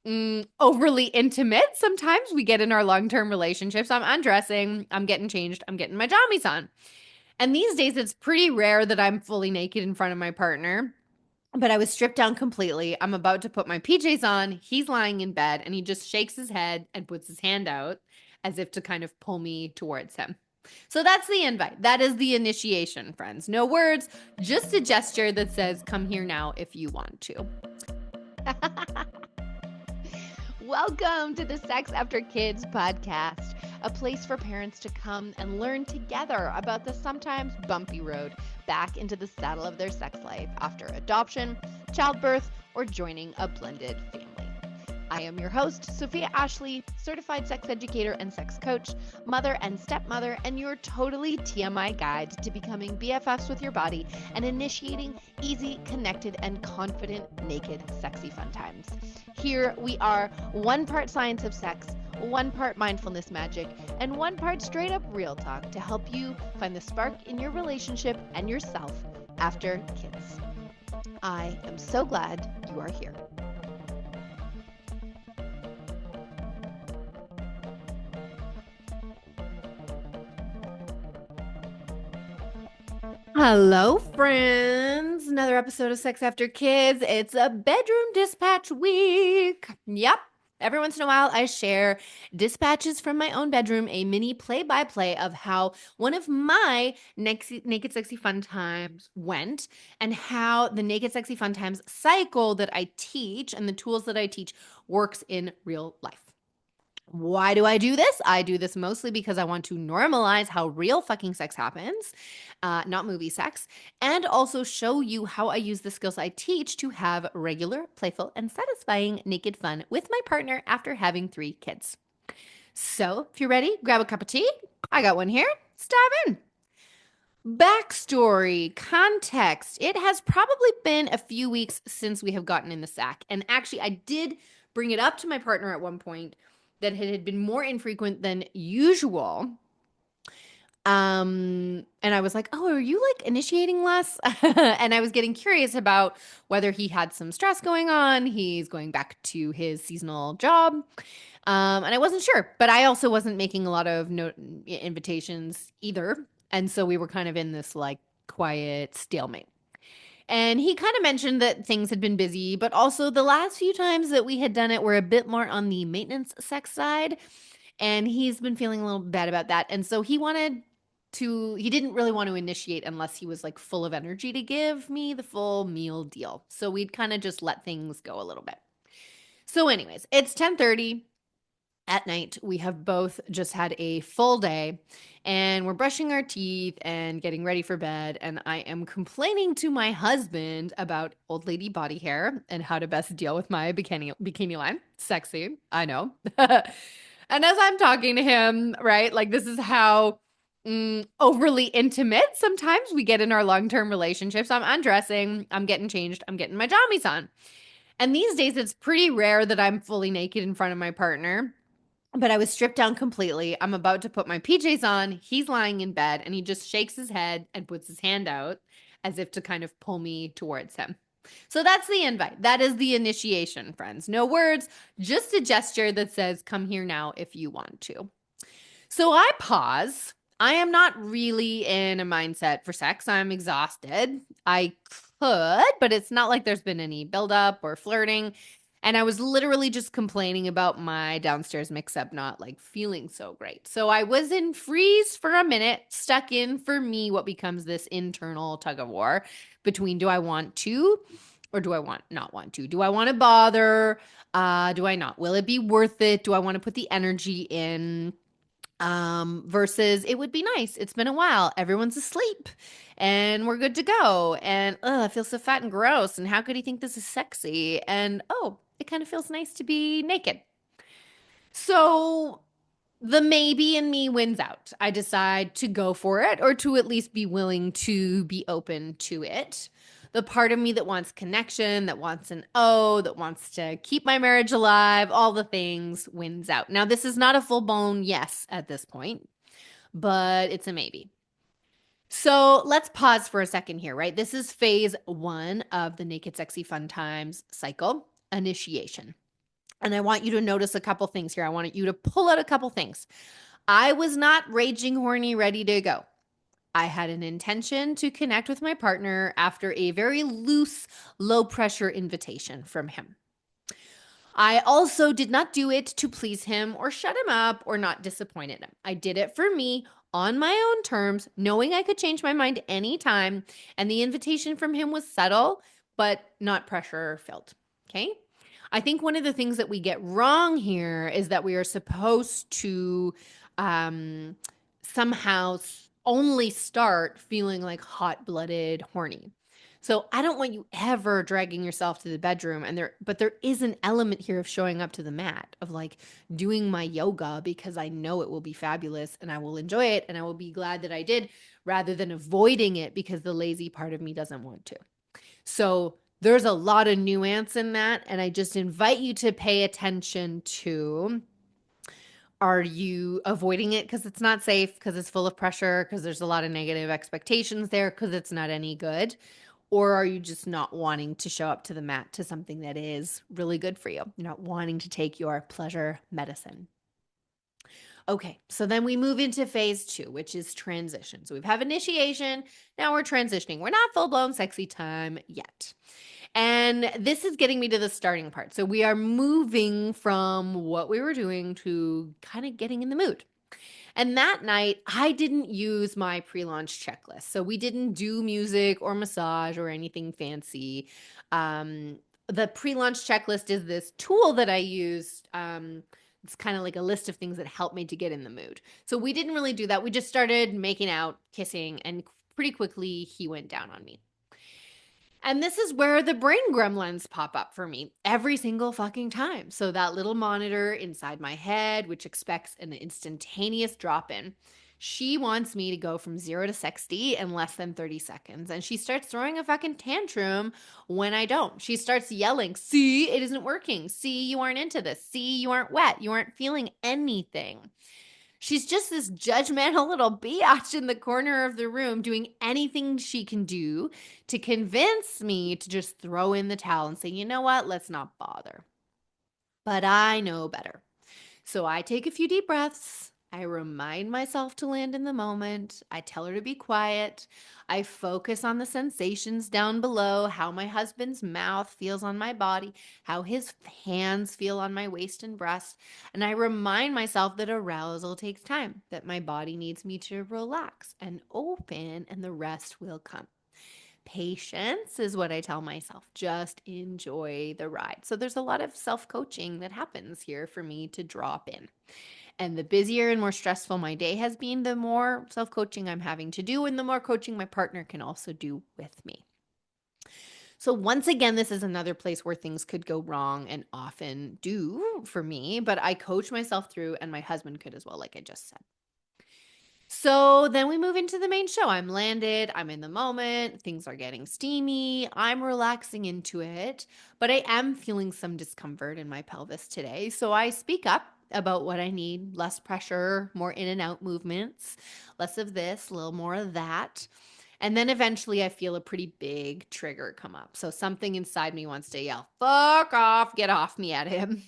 overly intimate. Sometimes we get in our long-term relationships. I'm undressing, I'm getting changed, I'm getting my jammies on. And these days, it's pretty rare that I'm fully naked in front of my partner. But I was stripped down completely. I'm about to put my PJs on. He's lying in bed and he just shakes his head and puts his hand out as if to kind of pull me towards him. So that's the invite. That is the initiation, friends. No words, just a gesture that says, come here now if you want to. Welcome to the Sex After Kids podcast, a place for parents to come and learn together about the sometimes bumpy road back into the saddle of their sex life after adoption, childbirth, or joining a blended family. I am your host, Sofia Ashley, certified sex educator and sex coach, mother and stepmother, and your totally TMI guide to becoming BFFs with your body and initiating easy, connected, and confident, naked, sexy fun times. Here we are, one part science of sex, one part mindfulness magic, and one part straight up real talk to help you find the spark in your relationship and yourself after kids. I am so glad you are here. Hello, friends. Another episode of Sex After Kids. It's a bedroom dispatch week. Yep. Every once in a while, I share dispatches from my own bedroom, a mini play-by-play of how one of my Naked Sexy Fun Times went and how the Naked Sexy Fun Times cycle that I teach and the tools that I teach works in real life. Why do I do this? I do this mostly because I want to normalize how real fucking sex happens, not movie sex, and also show you how I use the skills I teach to have regular, playful, and satisfying naked fun with my partner after having 3 kids. So, if you're ready, grab a cup of tea. I got one here. Let's dive in. Backstory, context. It has probably been a few weeks since we have gotten in the sack. And actually, I did bring it up to my partner at one point that it had been more infrequent than usual. And I was like, oh, are you like initiating less? And I was getting curious about whether he had some stress going on. He's going back to his seasonal job. And I wasn't sure, but I also wasn't making a lot of invitations either. And so we were kind of in this like quiet stalemate. And he kind of mentioned that things had been busy, but also the last few times that we had done it were a bit more on the maintenance sex side. And he's been feeling a little bad about that. And so he didn't really want to initiate unless he was like full of energy to give me the full meal deal. So we'd kind of just let things go a little bit. So anyways, it's 10:30 at night. We have both just had a full day and we're brushing our teeth and getting ready for bed. And I am complaining to my husband about old lady body hair and how to best deal with my bikini line. Sexy, I know. And as I'm talking to him, right, like this is how overly intimate sometimes we get in our long-term relationships. I'm undressing, I'm getting changed, I'm getting my jammies on. And these days, it's pretty rare that I'm fully naked in front of my partner. But I was stripped down completely. I'm about to put my PJs on. He's lying in bed and he just shakes his head and puts his hand out as if to kind of pull me towards him. So that's the invite. That is the initiation, friends. No words, just a gesture that says, come here now if you want to. So I pause. I am not really in a mindset for sex. I'm exhausted. I could, but it's not like there's been any buildup or flirting. And I was literally just complaining about my downstairs mix-up not like feeling so great. So I was in freeze for a minute, stuck in for me what becomes this internal tug of war between do I want to or do I not want to? Do I want to bother? Do I not? Will it be worth it? Do I want to put the energy in? Versus it would be nice. It's been a while. Everyone's asleep and we're good to go. And I feel so fat and gross. And how could he think this is sexy? And it kind of feels nice to be naked. So the maybe in me wins out. I decide to go for it or to at least be willing to be open to it. The part of me that wants connection, that wants an O, that wants to keep my marriage alive, all the things wins out. Now, this is not a full blown yes at this point, but it's a maybe. So let's pause for a second here, right? This is phase 1 of the Naked Sexy Fun Times cycle, initiation. And I want you to notice a couple things here. I want you to pull out a couple things. I was not raging horny, ready to go. I had an intention to connect with my partner after a very loose, low pressure invitation from him. I also did not do it to please him or shut him up or not disappoint him. I did it for me on my own terms, knowing I could change my mind anytime. And the invitation from him was subtle, but not pressure filled. Okay. I think one of the things that we get wrong here is that we are supposed to um, somehow only start feeling like hot blooded horny. So I don't want you ever dragging yourself to the bedroom but there is an element here of showing up to the mat, of like doing my yoga because I know it will be fabulous and I will enjoy it and I will be glad that I did, rather than avoiding it because the lazy part of me doesn't want to. So there's a lot of nuance in that, and I just invite you to pay attention to, are you avoiding it because it's not safe, because it's full of pressure, because there's a lot of negative expectations there, because it's not any good? Or are you just not wanting to show up to the mat to something that is really good for you? You're not wanting to take your pleasure medicine. Okay, so then we move into phase 2, which is transition. So we've had initiation, now we're transitioning. We're not full blown sexy time yet. And this is getting me to the starting part. So we are moving from what we were doing to kind of getting in the mood. And that night, I didn't use my pre launch checklist. So we didn't do music or massage or anything fancy. The pre launch checklist is this tool that I used. It's kind of like a list of things that help me to get in the mood. So we didn't really do that. We just started making out, kissing, and pretty quickly he went down on me. And this is where the brain gremlins pop up for me every single fucking time. So that little monitor inside my head, which expects an instantaneous drop in, she wants me to go from 0 to 60 in less than 30 seconds. And she starts throwing a fucking tantrum when I don't. She starts yelling, see, it isn't working. See, you aren't into this. See, you aren't wet. You aren't feeling anything. She's just this judgmental little biatch in the corner of the room doing anything she can do to convince me to just throw in the towel and say, you know what, let's not bother. But I know better. So I take a few deep breaths. I remind myself to land in the moment. I tell her to be quiet. I focus on the sensations down below, how my husband's mouth feels on my body, how his hands feel on my waist and breast. And I remind myself that arousal takes time, that my body needs me to relax and open, and the rest will come. Patience is what I tell myself. Just enjoy the ride. So there's a lot of self coaching that happens here for me to drop in. And the busier and more stressful my day has been, the more self coaching I'm having to do, and the more coaching my partner can also do with me. So, once again, this is another place where things could go wrong and often do for me, but I coach myself through, and my husband could as well, like I just said. So then we move into the main show. I'm landed, I'm in the moment, things are getting steamy, I'm relaxing into it, but I am feeling some discomfort in my pelvis today. So I speak up about what I need: less pressure, more in and out movements, less of this, a little more of that. And then eventually I feel a pretty big trigger come up. So something inside me wants to yell, fuck off, get off me at him.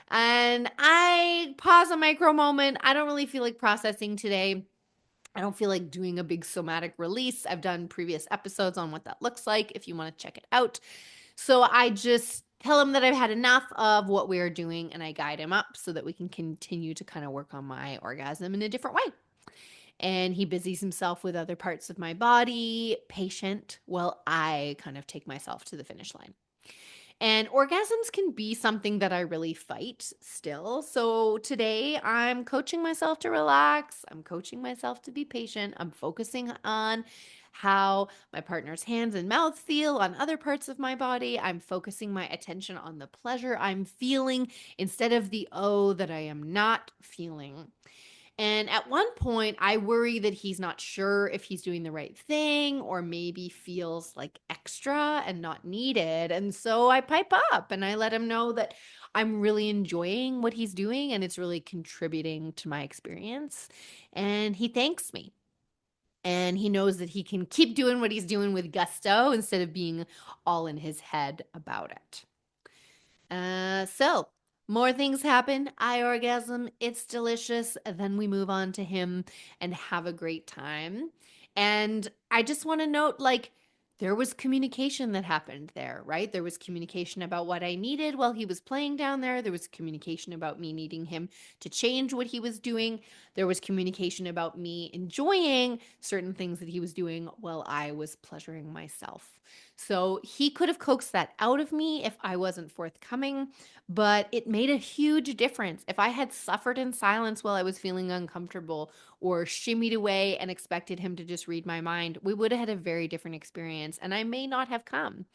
And I pause a micro moment. I don't really feel like processing today. I don't feel like doing a big somatic release. I've done previous episodes on what that looks like if you want to check it out. So I just tell him that I've had enough of what we are doing, and I guide him up so that we can continue to kind of work on my orgasm in a different way. And he busies himself with other parts of my body, patient, while I kind of take myself to the finish line. And orgasms can be something that I really fight still. So today I'm coaching myself to relax. I'm coaching myself to be patient. I'm focusing on how my partner's hands and mouth feel on other parts of my body. I'm focusing my attention on the pleasure I'm feeling instead of the oh that I am not feeling. And at one point, I worry that he's not sure if he's doing the right thing, or maybe feels like extra and not needed. And so I pipe up and I let him know that I'm really enjoying what he's doing and it's really contributing to my experience. And he thanks me. And he knows that he can keep doing what he's doing with gusto instead of being all in his head about it. So More things happen. I orgasm. It's delicious. And then we move on to him and have a great time. And I just want to note like, there was communication that happened there, right? There was communication about what I needed while he was playing down there. There was communication about me needing him to change what he was doing. There was communication about me enjoying certain things that he was doing while I was pleasuring myself. So he could have coaxed that out of me if I wasn't forthcoming, but it made a huge difference. If I had suffered in silence while I was feeling uncomfortable or shimmied away and expected him to just read my mind, we would have had a very different experience and I may not have come.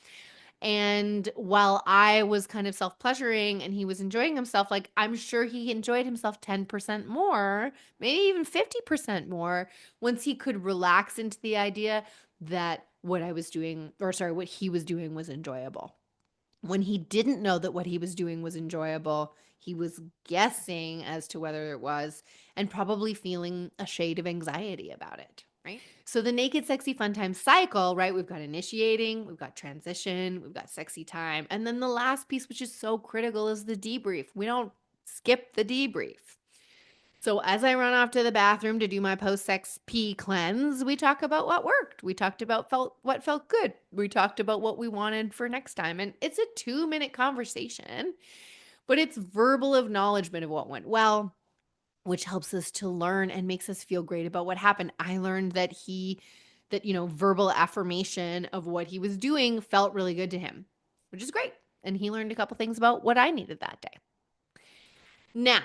And while I was kind of self-pleasuring and he was enjoying himself, like I'm sure he enjoyed himself 10% more, maybe even 50% more once he could relax into the idea that what I was doing, or sorry, what he was doing was enjoyable. When he didn't know that what he was doing was enjoyable, he was guessing as to whether it was and probably feeling a shade of anxiety about it, right? So the naked, sexy, fun time cycle, right? We've got initiating, we've got transition, we've got sexy time. And then the last piece, which is so critical, is the debrief. We don't skip the debrief. So as I run off to the bathroom to do my post-sex pee cleanse, we talk about what worked. We talked about what felt good. We talked about what we wanted for next time. And it's a 2-minute conversation, but it's verbal acknowledgement of what went well, which helps us to learn and makes us feel great about what happened. I learned that verbal affirmation of what he was doing felt really good to him, which is great. And he learned a couple things about what I needed that day. Now,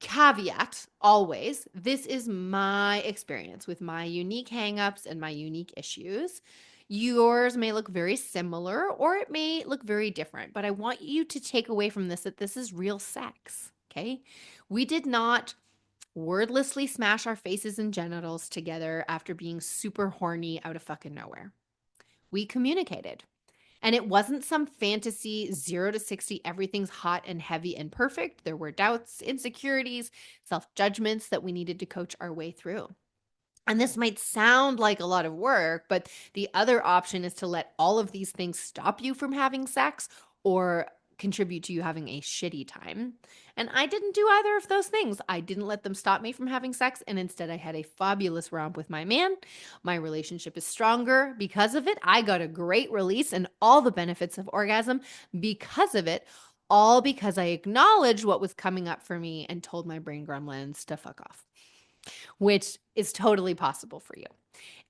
caveat always, this is my experience with my unique hangups and my unique issues. Yours may look very similar or it may look very different, but I want you to take away from this that this is real sex, okay? We did not wordlessly smash our faces and genitals together after being super horny out of fucking nowhere. We communicated. And it wasn't some fantasy 0 to 60, everything's hot and heavy and perfect. There were doubts, insecurities, self judgments that we needed to coach our way through. And this might sound like a lot of work, but the other option is to let all of these things stop you from having sex or contribute to you having a shitty time. And I didn't do either of those things. I didn't let them stop me from having sex. And instead, I had a fabulous romp with my man. My relationship is stronger because of it. I got a great release and all the benefits of orgasm because of it. All because I acknowledged what was coming up for me and told my brain gremlins to fuck off, which is totally possible for you.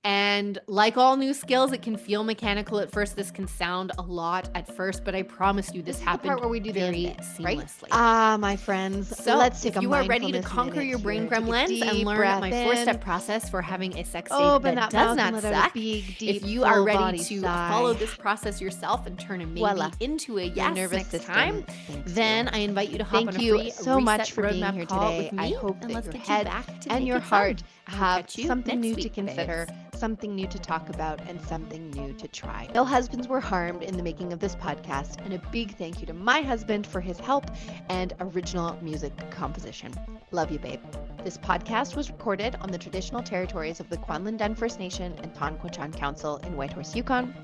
And like all new skills, it can feel mechanical at first. This can sound a lot at first, but I promise you this happened part where we do the very ending, seamlessly. Right? My friends, So let's take if you are ready to conquer your brain gremlins and learn my 4-step process for having a sex date that does not suck, if you are ready to follow this process yourself and turn a maybe into a yes next time, then I invite you to hop on a free so much reset for being roadmap here call today. with me, I hope and that let's your get head you back to and your naked heart fun. have you something new next to week, consider, babes. something new to talk about, and something new to try. No husbands were harmed in the making of this podcast, and a big thank you to my husband for his help and original music composition. Love you, babe. This podcast was recorded on the traditional territories of the Kwanlin First Nation and Tonquachan Council in Whitehorse, Yukon.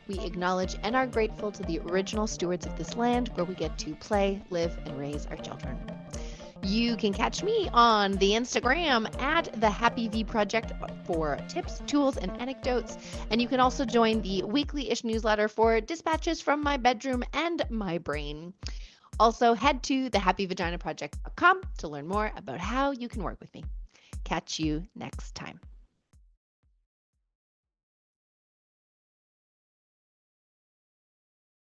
We acknowledge and are grateful to the original stewards of this land where we get to play, live, and raise our children. You can catch me on the Instagram at the Happy V Project for tips, tools, and anecdotes. And you can also join the weekly-ish newsletter for dispatches from my bedroom and my brain. Also, head to thehappyvaginaproject.com to learn more about how you can work with me. Catch you next time.